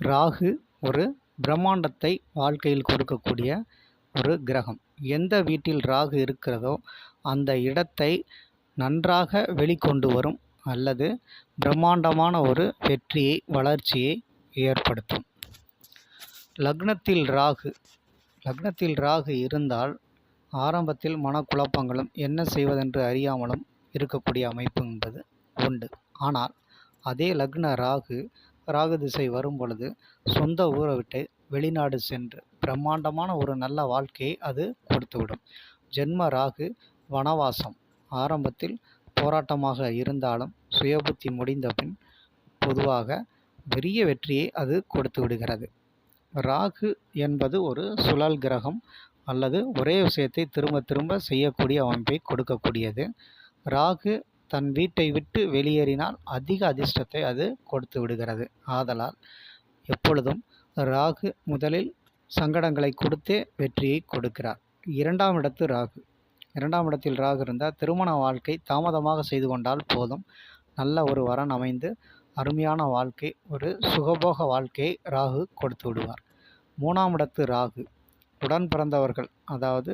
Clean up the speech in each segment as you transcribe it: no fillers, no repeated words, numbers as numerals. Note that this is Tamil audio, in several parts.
ராகு ஒரு பிரம்மாண்டத்தை வாழ்க்கையில் கொடுக்கக்கூடிய ஒரு கிரகம். எந்த வீட்டில் ராகு இருக்கிறதோ அந்த இடத்தை நன்றாக வெளிக்கொண்டு வரும் அல்லது பிரம்மாண்டமான ஒரு வெற்றியை வளர்ச்சியை ஏற்படுத்தும். லக்னத்தில் ராகு இருந்தால் ஆரம்பத்தில் மனக்குழப்பங்களும் என்ன செய்வதென்று அறியாமலும் இருக்கக்கூடிய அமைப்பு என்பது உண்டு. ஆனால் அதே லக்ன ராகு திசை வரும் பொழுது சொந்த ஊரை விட்டு வெளிநாடு சென்று பிரம்மாண்டமான ஒரு நல்ல வாழ்க்கையை அது கொடுத்துவிடும். ஜென்ம ராகு வனவாசம் ஆரம்பத்தில் போராட்டமாக இருந்தாலும் சுயபுத்தி முடிந்த பின் பொதுவாக பெரிய வெற்றியை அது கொடுத்து விடுகிறது. ராகு என்பது ஒரு சுழல் கிரகம் அல்லது ஒரே விஷயத்தை திரும்ப திரும்ப செய்யக்கூடிய அமைப்பை கொடுக்கக்கூடியது. ராகு தன் வீட்டை விட்டு வெளியேறினால் அதிக அதிர்ஷ்டத்தை அது கொடுத்து விடுகிறது. ஆதலால் எப்பொழுதும் ராகு முதலில் சங்கடங்களை கொடுத்தே வெற்றியை கொடுக்கிறார். இரண்டாம் இடத்தில் ராகு இருந்தால் திருமண வாழ்க்கை தாமதமாக செய்து கொண்டால் போதும், நல்ல ஒரு வரன் அமைந்து அருமையான வாழ்க்கை, ஒரு சுகபோக வாழ்க்கையை ராகு கொடுத்து விடுவார். மூணாம் இடத்து ராகு உடன் பிறந்தவர்கள், அதாவது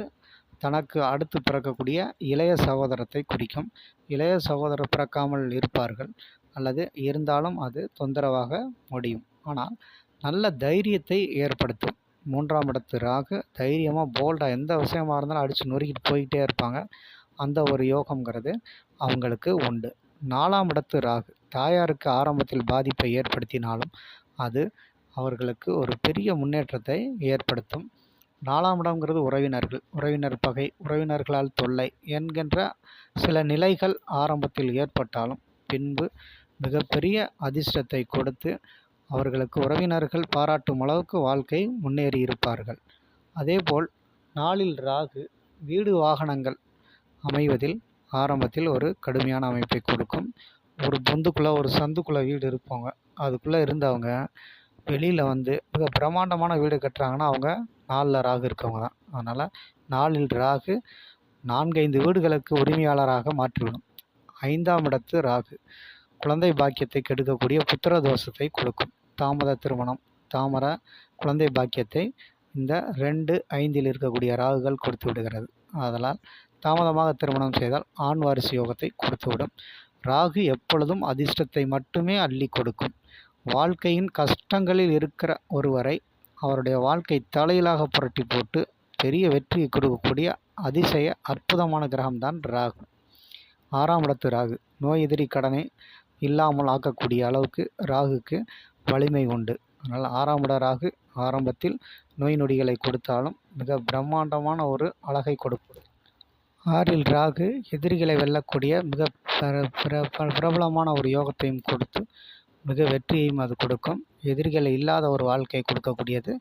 தனக்கு அடுத்து பிறக்கக்கூடிய இளைய சகோதரத்தை குறிக்கும். இளைய சகோதரர் பிறக்காமல் இருப்பார்கள் அல்லது இருந்தாலும் அது தொந்தரவாக முடியும். ஆனால் நல்ல தைரியத்தை ஏற்படுத்தும். மூன்றாம் இடத்து ராகு தைரியமாக போல்டாக எந்த விஷயமா இருந்தாலும் அடித்து நொறுக்கிட்டு போய்கிட்டே இருப்பாங்க. அந்த ஒரு யோகங்கிறது அவங்களுக்கு உண்டு. நாலாம் இடத்து ராகு தாயாருக்கு ஆரம்பத்தில் பாதிப்பை ஏற்படுத்தினாலும் அது அவர்களுக்கு ஒரு பெரிய முன்னேற்றத்தை ஏற்படுத்தும். நாலாம் இடம்ங்கிறது உறவினர் பகை, உறவினர்களால் தொல்லை என்கின்ற சில நிலைகள் ஆரம்பத்தில் ஏற்பட்டாலும் பின்பு மிகப்பெரிய அதிர்ஷ்டத்தை கொடுத்து அவர்களுக்கு உறவினர்கள் பாராட்டும் அளவுக்கு வாழ்க்கை முன்னேறி இருப்பார்கள். அதேபோல் நாளில் ராகு வீடு வாகனங்கள் அமைவதில் ஆரம்பத்தில் ஒரு கடுமையான அமைப்பை கொடுக்கும். ஒரு பொந்துக்குள்ளே ஒரு சந்துக்குள்ளே வீடு இருப்பாங்க, அதுக்குள்ளே இருந்தவங்க வெளியில் வந்து மிக பிரம்மாண்டமான வீடு கட்டுறாங்கன்னா அவங்க 4ல் ராகு இருக்கவங்க தான். அதனால் 4ல் ராகு 4-5 வீடுகளுக்கு உரிமையாளராக மாற்றிவிடும். 5ஆம் இடத்து ராகு குழந்தை பாக்கியத்தை கெடுக்கக்கூடிய புத்திர தோஷத்தை கொடுக்கும். தாமத திருமணம், குழந்தை பாக்கியத்தை இந்த 2-5ல் இருக்கக்கூடிய ராகுகள் கொடுத்து விடுகிறது. அதனால் தாமதமாக திருமணம் செய்தால் ஆண் வாரிசு யோகத்தை கொடுத்துவிடும். ராகு எப்பொழுதும் அதிர்ஷ்டத்தை மட்டுமே அள்ளி கொடுக்கும். வாழ்க்கையின் கஷ்டங்களில் இருக்கிற ஒருவரை அவருடைய வாழ்க்கை தலையிலாக புரட்டி போட்டு பெரிய வெற்றியை கொடுக்கக்கூடிய அதிசய அற்புதமான கிரகம்தான் ராகு. 6ஆம் இடத்து ராகு நோய் எதிரி கடனை இல்லாமல் ஆக்கக்கூடிய அளவுக்கு ராகுக்கு வலிமை உண்டு. அதனால் 6ஆம் இட ராகு ஆரம்பத்தில் நோய் நொடிகளை கொடுத்தாலும் மிக பிரம்மாண்டமான ஒரு அழகை கொடுக்கும். 6ல் ராகு எதிரிகளை வெல்லக்கூடிய மிக பிரபலமான ஒரு யோகத்தையும் கொடுத்து மிக வெற்றியையும் அது கொடுக்கும். எதிரிகள் இல்லாத ஒரு வாழ்க்கையை கொடுக்கக்கூடியது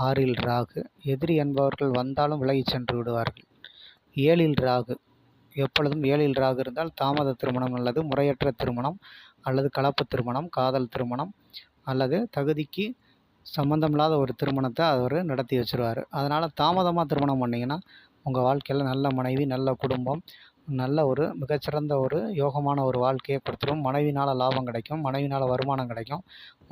6ல் ராகு. எதிரி என்பவர்கள் வந்தாலும் விலகி சென்று விடுவார்கள். 7ல் ராகு எப்பொழுதும் 7ல் ராகு இருந்தால் தாமத திருமணம் அல்லது முறையற்ற திருமணம் அல்லது கலப்பு திருமணம், காதல் திருமணம் அல்லது தகுதிக்கு சம்பந்தமில்லாத ஒரு திருமணத்தை அவர் நடத்தி வச்சுருவார். அதனால் தாமதமாக திருமணம் பண்ணிங்கன்னா உங்கள் வாழ்க்கையில் நல்ல மனைவி, நல்ல குடும்பம், நல்ல ஒரு மிகச்சிறந்த ஒரு யோகமான ஒரு வாழ்க்கையை கொடுத்துரும். மனைவினால் லாபம் கிடைக்கும், மனைவினால் வருமானம் கிடைக்கும்.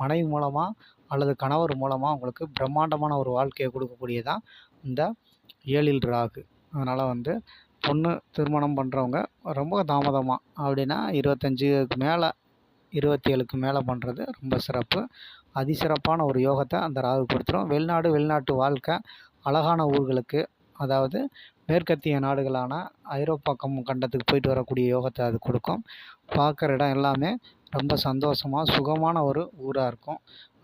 மனைவி மூலமாக அல்லது கணவர் மூலமாக உங்களுக்கு பிரம்மாண்டமான ஒரு வாழ்க்கையை கொடுக்கக்கூடியதான் இந்த 7ல் ராகு. அதனால் பொண்ணு திருமணம் பண்ணுறவங்க ரொம்ப தாமதமாக அப்படின்னா 25க்கு மேலே 27க்கு மேலே பண்ணுறது ரொம்ப சிறப்பு. அதிசிறப்பான ஒரு யோகத்தை அந்த ராகு கொடுத்துரும். வெளிநாட்டு வாழ்க்கை, அழகான ஊர்களுக்கு, அதாவது மேற்கத்திய நாடுகளான ஐரோப்பா கண்டத்துக்கு போயிட்டு வரக்கூடிய யோகத்தை அது கொடுக்கும். பார்க்குற இடம் எல்லாமே ரொம்ப சந்தோஷமாக சுகமான ஒரு ஊராக இருக்கும்.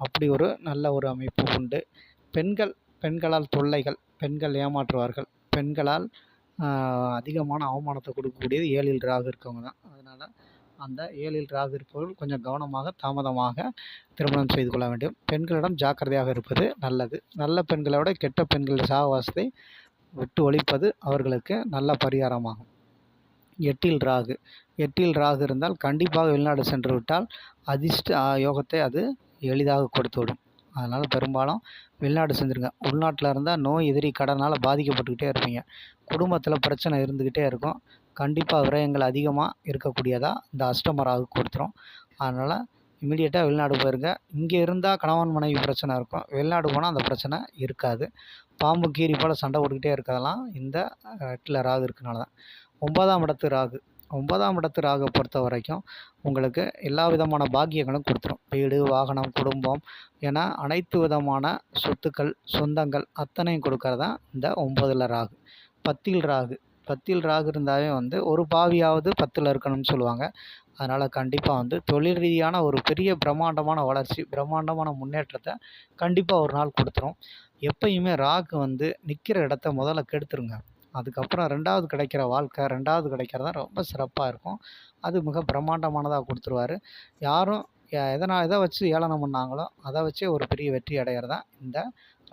அப்படி ஒரு நல்ல ஒரு அமைப்பு உண்டு. பெண்களால் தொல்லைகள், பெண்கள் ஏமாற்றுவார்கள், பெண்களால் அதிகமான அவமானத்தை கொடுக்கக்கூடியது 7ல் ராகு இருக்கவங்க தான். அதனால் அந்த 7ல் ராகு இருப்பவர்கள் கொஞ்சம் கவனமாக தாமதமாக திருமணம் செய்து கொள்ள வேண்டும். பெண்களிடம் ஜாக்கிரதையாக இருப்பது நல்லது. நல்ல பெண்களை விட கெட்ட பெண்களுடைய சகவாசத்தை விட்டு ஒழிப்பது அவர்களுக்கு நல்ல பரிகாரமாகும். 8ல் ராகு இருந்தால் கண்டிப்பாக வெளிநாடு சென்று விட்டால் அதிர்ஷ்ட யோகத்தை அது எளிதாக கொடுத்துவிடும். அதனால் பெரும்பாலும் வெளிநாடு செஞ்சுருங்க. உள்நாட்டில் இருந்தால் நோய் எதிரி கடனால் பாதிக்கப்பட்டுக்கிட்டே இருப்பீங்க. குடும்பத்தில் பிரச்சனை இருந்துக்கிட்டே இருக்கும். கண்டிப்பாக விரயங்கள் அதிகமாக இருக்கக்கூடியதாக இந்த அஷ்டம ராகு கொடுத்துரும். அதனால் இமீடியட்டாக வெளிநாடு போயிருங்க. இங்கே இருந்தால் கணவன் மனைவி பிரச்சனை இருக்கும், வெளிநாடு போனால் அந்த பிரச்சனை இருக்காது. பாம்பு கீரி போல் சண்டை போட்டுக்கிட்டே இருக்கிறதெல்லாம் இந்த 8ல் ராகு இருக்கனால தான். 9ஆம் இடத்து ராகு. 9ஆம் இடத்து ராகை பொறுத்த வரைக்கும் உங்களுக்கு எல்லா விதமான பாக்கியங்களும் கொடுத்துரும். வீடு, வாகனம், குடும்பம் என அனைத்து விதமான சொத்துக்கள், சொந்தங்கள் அத்தனையும் கொடுக்கறது தான் இந்த 9ல் ராகு. 10ல் ராகு. 10ல் ராகு இருந்தாவே ஒரு பாவியாவது 10ல் இருக்கணும்னு சொல்லுவாங்க. அதனால் கண்டிப்பாக தொழில் ரீதியான ஒரு பெரிய பிரம்மாண்டமான வளர்ச்சி, பிரம்மாண்டமான முன்னேற்றத்தை கண்டிப்பாக ஒரு நாள் கொடுத்துரும். எப்பயுமே ராகு நிற்கிற இடத்த முதல்ல கெடுத்துருங்க. அதுக்கப்புறம் 2வது கிடைக்கிற வாழ்க்கை, 2வது கிடைக்கிறது தான் ரொம்ப சிறப்பாக இருக்கும். அது மிக பிரம்மாண்டமானதாக கொடுத்துருவாரு. யாரும் எதை வச்சு ஏளனம் பண்ணாங்களோ அதை வச்சே ஒரு பெரிய வெற்றி அடைகிறது தான் இந்த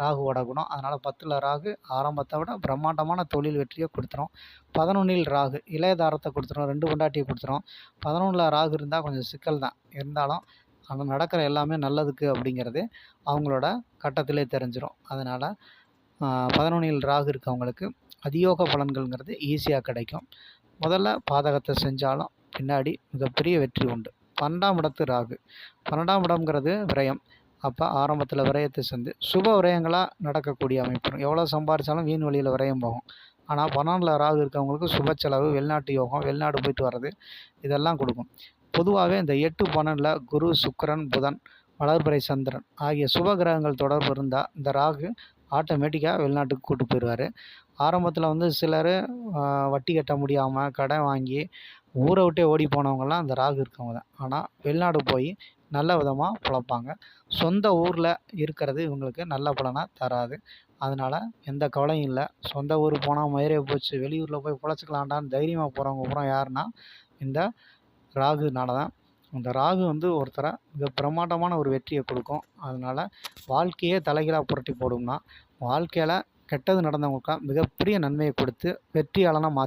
ராகுவோட குணம். அதனால் 10ல் ராகு ஆரம்பத்தை விட பிரம்மாண்டமான தொழில் வெற்றியை கொடுத்துரும். 11ல் ராகு இளையதாரத்தை கொடுத்துரும், 2 பொண்டாட்டியை கொடுத்துரும். 11ல் ராகு இருந்தால் கொஞ்சம் சிக்கல் தான், இருந்தாலும் ஆனால் நடக்கிற எல்லாமே நல்லதுக்கு அப்படிங்கிறது அவங்களோட கட்டத்திலே தெரிஞ்சிடும். அதனால் 11ல் ராகு இருக்கவங்களுக்கு அதியோக பலன்கள்ங்கிறது ஈஸியாக கிடைக்கும். முதல்ல பாதகத்தை செஞ்சாலும் பின்னாடி மிகப்பெரிய வெற்றி உண்டு. 12ஆம் இடத்து ராகு. 12ஆம் இடம்ங்கிறது விரயம். அப்போ ஆரம்பத்தில் விரயத்தை செஞ்சு சுப விரயங்களாக நடக்கக்கூடிய அமைப்பு. எவ்வளோ சம்பாரித்தாலும் வீண் வழியில் விரயம் போகும். ஆனால் 12ல் ராகு இருக்கவங்களுக்கு சுப செலவு, வெளிநாட்டு யோகம், வெளிநாடு போயிட்டு வர்றது இதெல்லாம் கொடுக்கும். பொதுவாகவே இந்த 8, 12ல் குரு, சுக்கிரன், புதன், வளர்பிறை சந்திரன் ஆகிய சுப கிரகங்கள் தொடர்பு இருந்தால் இந்த ராகு ஆட்டோமேட்டிக்காக வெளிநாட்டுக்கு கூட்டு போயிடுவார். ஆரம்பத்தில் சிலர் வட்டி கட்ட முடியாமல் கடன் வாங்கி ஊரை விட்டே ஓடி போனவங்கலாம் அந்த ராகு இருக்கவங்க தான். ஆனால் வெளிநாடு போய் நல்ல விதமாக பிழைப்பாங்க. சொந்த ஊரில் இருக்கிறது இவங்களுக்கு நல்ல பலனாக தராது. அதனால் எந்த கவலையும் இல்லை. சொந்த ஊர் போனால் மயிரே போச்சு, வெளியூரில் போய் பிழைச்சிக்கலாண்டான்னு தைரியமாக போகிறவங்க பூரா யாருன்னா இந்த ராகுனால தான். அந்த ராகு ஒருத்தரை மிக பிரம்மாண்டமான ஒரு வெற்றியை கொடுக்கும். அதனால் வாழ்க்கையே தலைகீழாக புரட்டி போடும்னா வாழ்க்கையில் கெட்டது நடந்தவங்களுக்கா மிகப்பெரிய நன்மையை கொடுத்து வெற்றியாளனாக மாற்றி